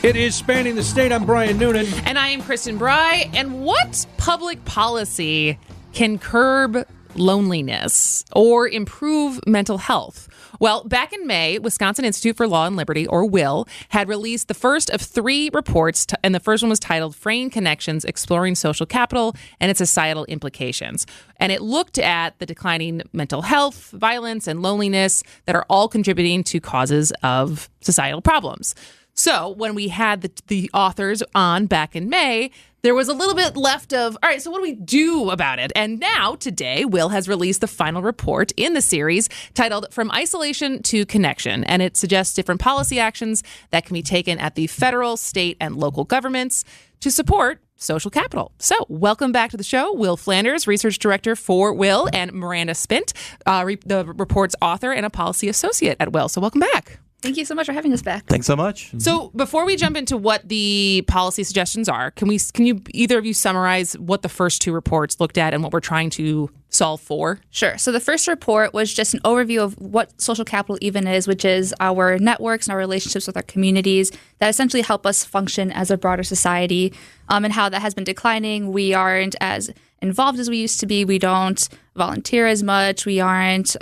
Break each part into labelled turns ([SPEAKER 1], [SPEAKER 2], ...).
[SPEAKER 1] It is Spanning the State. I'm Brian Noonan.
[SPEAKER 2] And I am Kristen Bry. And what public policy can curb loneliness or improve mental health? Well, back in May, Wisconsin Institute for Law and Liberty, or WIL, had released the first of 3 reports, and the first one was titled Fraying Connections, Exploring Social Capital and Its Societal Implications. And it looked at the declining mental health, violence, and loneliness that are all contributing to causes of societal problems. So when we had the authors on back in May, there was a little bit left of, all right, so what do we do about it? And now, today, WIL has released the final report in the series titled From Isolation to Connection. And it suggests different policy actions that can be taken at the federal, state, and local governments to support social capital. So welcome back to the show, Will Flanders, Research Director for WIL, and Miranda Spindt, the report's author and a policy associate at WIL. So welcome back.
[SPEAKER 3] Thank you so much for having us back.
[SPEAKER 4] Thanks so much.
[SPEAKER 2] So before we jump into what the policy suggestions are, can you either of you summarize what the first 2 reports looked at and what we're trying to solve for?
[SPEAKER 3] Sure. So the first report was just an overview of what social capital even is, which is our networks and our relationships with our communities that essentially help us function as a broader society, and how that has been declining. We aren't as involved as we used to be. We don't volunteer as much. We aren't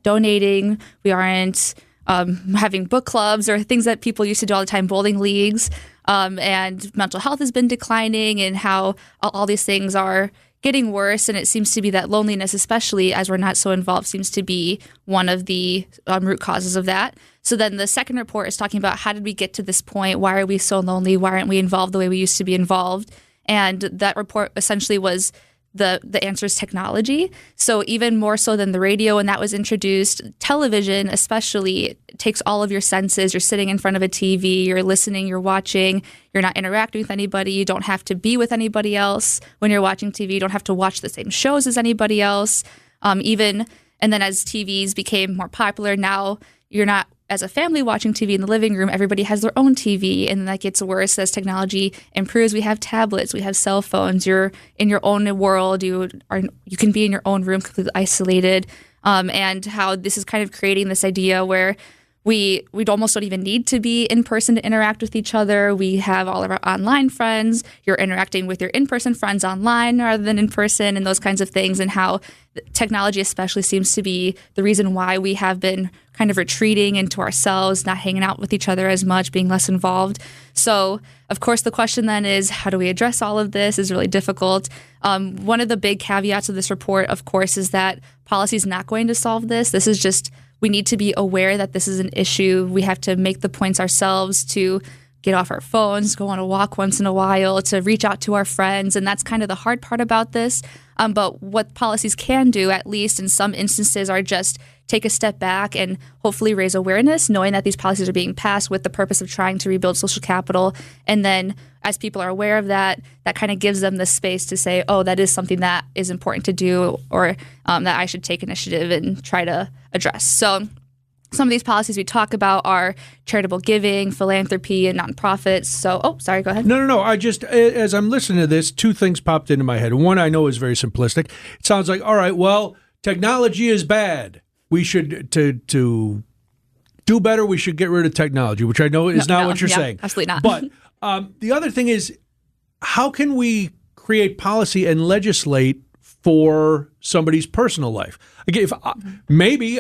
[SPEAKER 3] donating. We aren't having book clubs or things that people used to do all the time, bowling leagues, and mental health has been declining, and how all these things are getting worse. And it seems to be that loneliness, especially as we're not so involved, seems to be one of the root causes of that. So then the second report is talking about how did we get to this point? Why are we so lonely? Why aren't we involved the way we used to be involved? And that report essentially was the answer is technology. So even more so than the radio when that was introduced, television especially takes all of your senses. You're sitting in front of a TV, you're listening, you're watching, you're not interacting with anybody. You don't have to be with anybody else when you're watching TV. You don't have to watch the same shows as anybody else. And then as TVs became more popular, now you're not as a family watching TV in the living room. Everybody has their own TV, and that gets worse as technology improves. We have tablets, we have cell phones. You're in your own world. You can be in your own room, completely isolated. And how this is kind of creating this idea where we almost don't even need to be in person to interact with each other. We have all of our online friends. You're interacting with your in-person friends online rather than in person, and those kinds of things, and how technology especially seems to be the reason why we have been kind of retreating into ourselves, not hanging out with each other as much, being less involved. So, of course, the question then is, how do we address all of this? Is really difficult. One of the big caveats of this report, of course, is that policy is not going to solve this. This is just, we need to be aware that this is an issue. We have to make the points ourselves to get off our phones, go on a walk once in a while, to reach out to our friends. And that's kind of the hard part about this. But what policies can do, at least in some instances, are just take a step back and hopefully raise awareness, knowing that these policies are being passed with the purpose of trying to rebuild social capital. And then as people are aware of that, that kind of gives them the space to say, oh, that is something that is important to do, or that I should take initiative and try to address. So some of these policies we talk about are charitable giving, philanthropy, and nonprofits. So, sorry, go ahead.
[SPEAKER 1] No. I just, as I'm listening to this, 2 things popped into my head. One I know is very simplistic. It sounds like, all right, well, technology is bad. We should, to do better, we should get rid of technology, which I know is not what you're saying.
[SPEAKER 3] Absolutely not.
[SPEAKER 1] But the other thing is, how can we create policy and legislate for somebody's personal life? Again, maybe,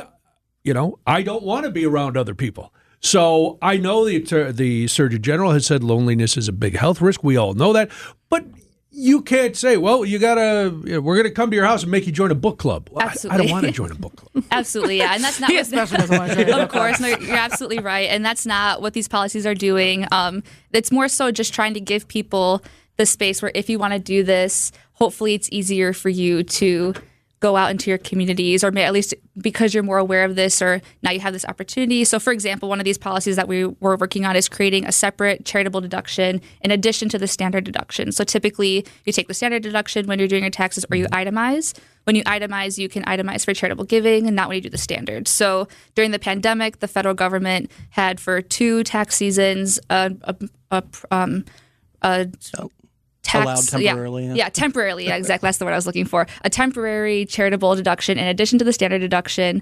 [SPEAKER 1] I don't want to be around other people. So I know the Surgeon General has said loneliness is a big health risk. We all know that. But you can't say, well, we're going to come to your house and make you join a book club. Well, I don't want to join a book club.
[SPEAKER 3] Absolutely, yeah. And that's not of course, no, you're absolutely right. And that's not what these policies are doing. It's more so just trying to give people the space where if you want to do this, hopefully it's easier for you to go out into your communities, or at least because you're more aware of this, or now you have this opportunity. So, for example, one of these policies that we were working on is creating a separate charitable deduction in addition to the standard deduction. So typically, you take the standard deduction when you're doing your taxes, or you itemize. When you itemize, you can itemize for charitable giving, and not when you do the standard. So during the pandemic, the federal government had for 2 tax seasons tax,
[SPEAKER 4] allowed temporarily.
[SPEAKER 3] Temporarily. Yeah, exactly. That's the word I was looking for. A temporary charitable deduction in addition to the standard deduction.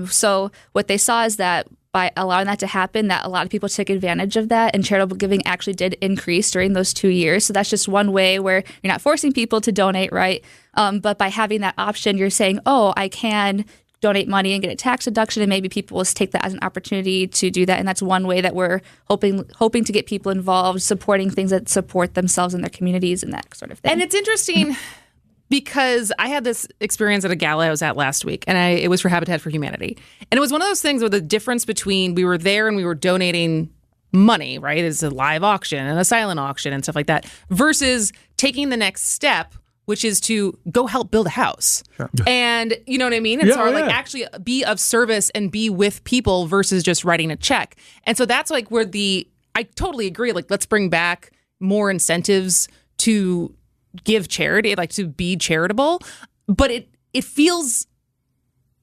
[SPEAKER 3] So what they saw is that by allowing that to happen, that a lot of people took advantage of that, and charitable giving actually did increase during those 2 years. So that's just one way where you're not forcing people to donate, right? But by having that option, you're saying, oh, I can donate money and get a tax deduction, and maybe people will take that as an opportunity to do that. And that's one way that we're hoping to get people involved, supporting things that support themselves and their communities and that sort of thing.
[SPEAKER 2] And it's interesting because I had this experience at a gala I was at last week, and it was for Habitat for Humanity. And it was one of those things where the difference between we were there and we were donating money, right? It's a live auction and a silent auction and stuff like that, versus taking the next step, which is to go help build a house. Sure. And you know what I mean? And so like actually be of service and be with people versus just writing a check. And so that's like where I totally agree. Like, let's bring back more incentives to give charity, like to be charitable. But it feels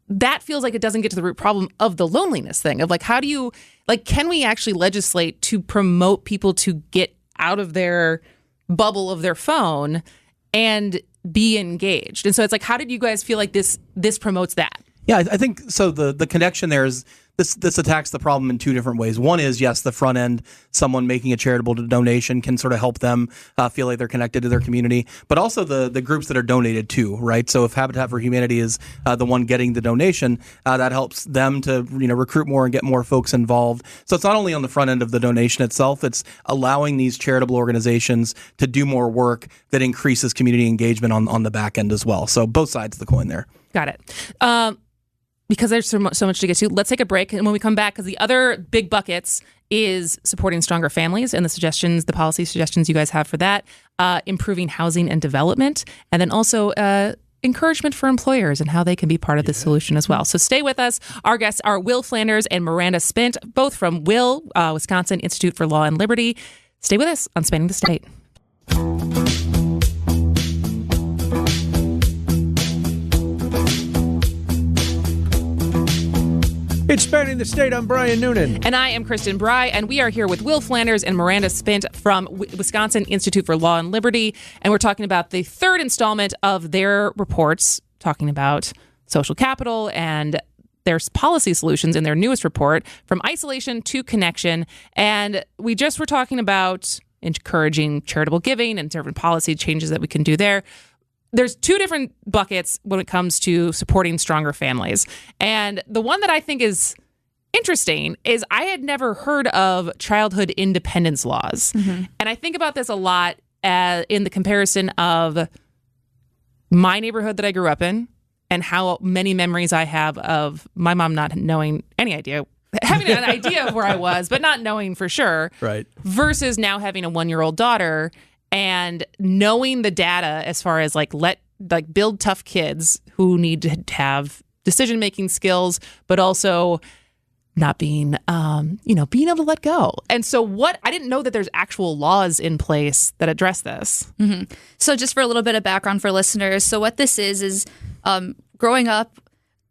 [SPEAKER 2] like it doesn't get to the root problem of the loneliness thing of like, how do you, like, can we actually legislate to promote people to get out of their bubble of their phone and be engaged? And so it's like, how did you guys feel like this promotes that?
[SPEAKER 4] Yeah, I think so. The connection there is this attacks the problem in two different ways. One is, yes, the front end, someone making a charitable donation can sort of help them feel like they're connected to their community, but also the groups that are donated to, right? So if Habitat for Humanity is the one getting the donation, that helps them to recruit more and get more folks involved. So it's not only on the front end of the donation itself, it's allowing these charitable organizations to do more work that increases community engagement on the back end as well. So both sides of the coin there.
[SPEAKER 2] Got it. Because there's so much to get to, let's take a break. And when we come back, because the other big buckets is supporting stronger families and the policy suggestions you guys have for that, improving housing and development, and then also encouragement for employers and how they can be part of the solution as well. So stay with us. Our guests are Will Flanders and Miranda Spindt, both from Wisconsin Institute for Law and Liberty. Stay with us on Spanning the State.
[SPEAKER 1] It's Spanning the State. I'm Brian Noonan.
[SPEAKER 2] And I am Kristen Bry, and we are here with Will Flanders and Miranda Spindt from Wisconsin Institute for Law and Liberty. And we're talking about the third installment of their reports, talking about social capital and their policy solutions in their newest report, From Isolation to Connection. And we just were talking about encouraging charitable giving and different policy changes that we can do there. There's two different buckets when it comes to supporting stronger families. And the one that I think is interesting is I had never heard of childhood independence laws. Mm-hmm. And I think about this a lot in the comparison of my neighborhood that I grew up in and how many memories I have of my mom not knowing any idea, having an idea of where I was, but not knowing for sure.
[SPEAKER 1] Right.
[SPEAKER 2] Versus now having a 1-year-old daughter and knowing the data as far as build tough kids who need to have decision-making skills, but also not being, being able to let go. And so I didn't know that there's actual laws in place that address this.
[SPEAKER 3] Mm-hmm. So just for a little bit of background for listeners. So what this is growing up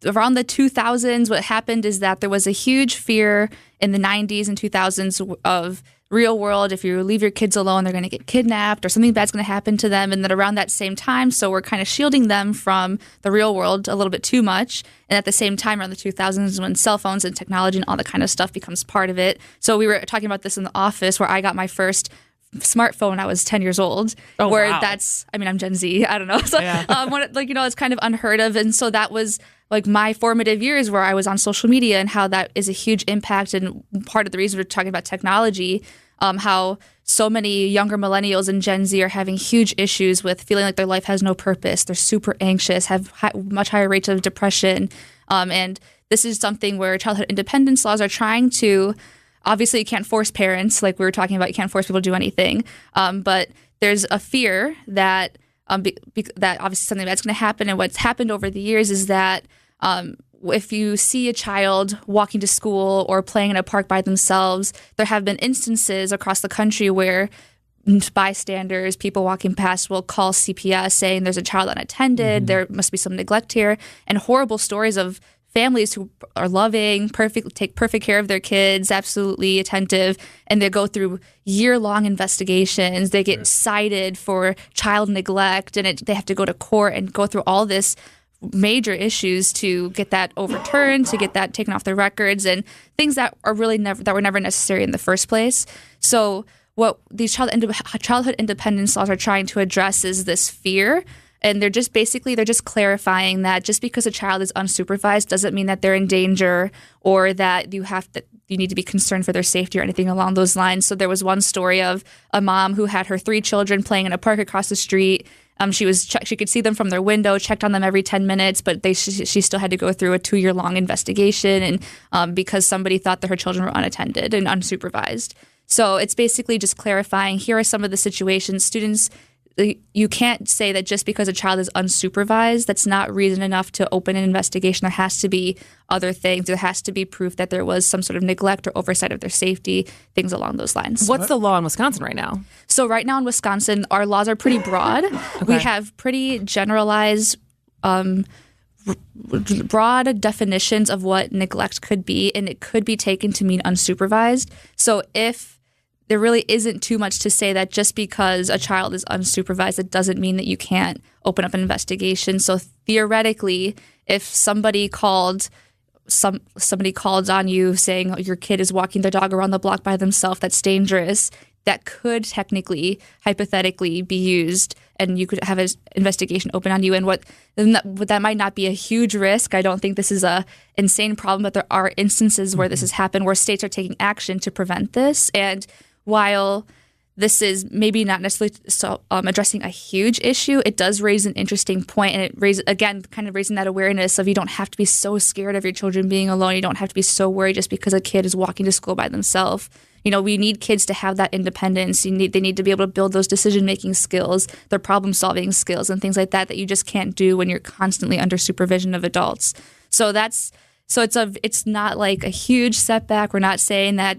[SPEAKER 3] around the 2000s, what happened is that there was a huge fear in the 90s and 2000s of real world. If you leave your kids alone, they're going to get kidnapped or something bad's going to happen to them. And then around that same time, so we're kind of shielding them from the real world a little bit too much. And at the same time, around the 2000s, when cell phones and technology and all that kind of stuff becomes part of it. So we were talking about this in the office where I got my first smartphone when I was 10 years old.
[SPEAKER 2] Oh,
[SPEAKER 3] where
[SPEAKER 2] wow.
[SPEAKER 3] I'm Gen Z. I don't know. So,
[SPEAKER 2] yeah.
[SPEAKER 3] It's kind of unheard of. And so that was like my formative years where I was on social media and how that is a huge impact. And part of the reason we're talking about technology, how so many younger millennials and Gen Z are having huge issues with feeling like their life has no purpose. They're super anxious, have much higher rates of depression. And this is something where childhood independence laws are trying to, obviously you can't force parents, like we were talking about, you can't force people to do anything. But there's a fear that that obviously something that's going to happen. And what's happened over the years is that if you see a child walking to school or playing in a park by themselves, there have been instances across the country where bystanders, people walking past, will call CPS saying there's a child unattended, there must be some neglect here, and horrible stories of families who are loving, take perfect care of their kids, absolutely attentive, and they go through year-long investigations. They get cited for child neglect, and they have to go to court and go through all this major issues to get that overturned, to get that taken off their records, and things that are really that were never necessary in the first place. So what these childhood independence laws are trying to address is this fear. And they're just clarifying that just because a child is unsupervised doesn't mean that they're in danger or that you need to be concerned for their safety or anything along those lines. So there was one story of a mom who had her 3 children playing in a park across the street. She could see them from their window, checked on them every 10 minutes, but she still had to go through a 2-year-long investigation, and because somebody thought that her children were unattended and unsupervised. So it's basically just clarifying, here are some of the situations. Students, you can't say that just because a child is unsupervised, that's not reason enough to open an investigation. There has to be other things. There has to be proof that there was some sort of neglect or oversight of their safety, things along those lines.
[SPEAKER 2] What's the law in Wisconsin right now?
[SPEAKER 3] So right now in Wisconsin, our laws are pretty broad. Okay. We have pretty generalized, broad definitions of what neglect could be, and it could be taken to mean unsupervised. So if there really isn't too much to say that just because a child is unsupervised, it doesn't mean that you can't open up an investigation. So theoretically, if somebody called on you saying your kid is walking their dog around the block by themselves, that's dangerous, that could technically, hypothetically be used, and you could have an investigation open on you. And that might not be a huge risk. I don't think this is a insane problem, but there are instances where this has happened, where states are taking action to prevent this. And while this is maybe not necessarily addressing a huge issue, it does raise an interesting point, and it raises, again, kind of raising that awareness of you don't have to be so scared of your children being alone. You don't have to be so worried just because a kid is walking to school by themselves. We need kids to have that independence. They need to be able to build those decision-making skills, their problem-solving skills, and things like that you just can't do when you're constantly under supervision of adults. So it's not like a huge setback. We're not saying that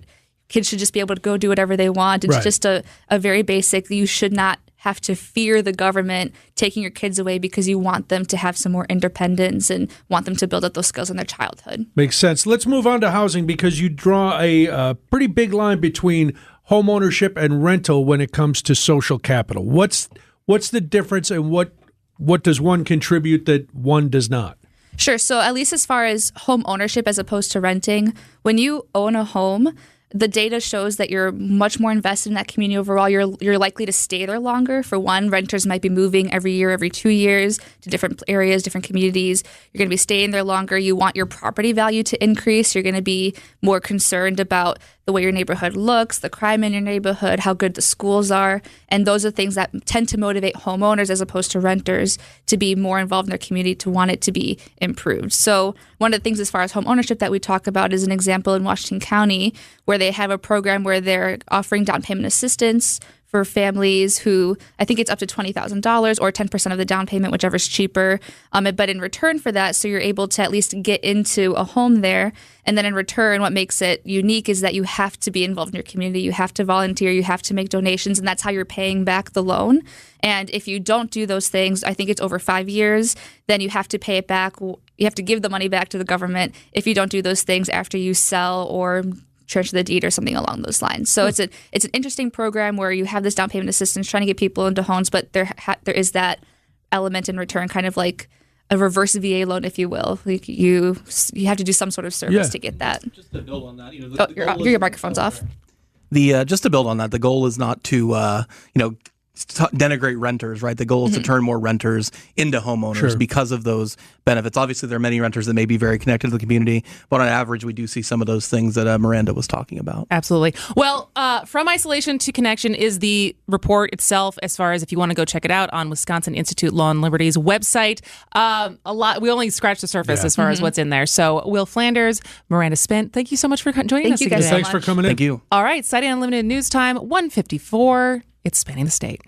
[SPEAKER 3] kids should just be able to go do whatever they want. It's just a very basic, you should not have to fear the government taking your kids away because you want them to have some more independence and want them to build up those skills in their childhood.
[SPEAKER 1] Makes sense. Let's move on to housing, because you draw a pretty big line between home ownership and rental when it comes to social capital. What's the difference, and what does one contribute that one does not?
[SPEAKER 3] Sure. So at least as far as home ownership as opposed to renting, when you own a home, the data shows that you're much more invested in that community overall. You're likely to stay there longer. For one, renters might be moving every year, every 2 years to different areas, different communities. You're going to be staying there longer. You want your property value to increase. You're going to be more concerned about the way your neighborhood looks, the crime in your neighborhood, how good the schools are. And those are things that tend to motivate homeowners as opposed to renters to be more involved in their community, to want it to be improved. So one of the things as far as home ownership that we talk about is an example in Washington County where they have a program where they're offering down payment assistance for families who, I think it's up to $20,000 or 10% of the down payment, whichever's cheaper. But in return for that, so you're able to at least get into a home there. And then in return, what makes it unique is that you have to be involved in your community. You have to volunteer. You have to make donations. And that's how you're paying back the loan. And if you don't do those things, I think it's over 5 years, then you have to pay it back. You have to give the money back to the government if you don't do those things after you sell or transfer the deed or something along those lines. So it's an interesting program where you have this down payment assistance trying to get people into homes, but there is that element in return, kind of like a reverse VA loan, if you will. Like you have to do some sort of service to get that.
[SPEAKER 4] Just to build on that,
[SPEAKER 3] your microphone's off.
[SPEAKER 4] Just to build on that, the goal is not to denigrate renters, right? The goal is to turn more renters into homeowners because of those benefits. Obviously, there are many renters that may be very connected to the community, but on average, we do see some of those things that Miranda was talking about.
[SPEAKER 2] Absolutely. Well, From Isolation to Connection is the report itself, as far as if you want to go check it out on Wisconsin Institute Law and Liberty's website. We only scratched the surface as far as what's in there. So Will Flanders, Miranda Spindt, thank you so much for joining us.
[SPEAKER 3] Thank you guys so much.
[SPEAKER 1] Thanks for coming in.
[SPEAKER 4] Thank you.
[SPEAKER 2] All right, Citing Unlimited News Time, 1:54. It's Spanning the State.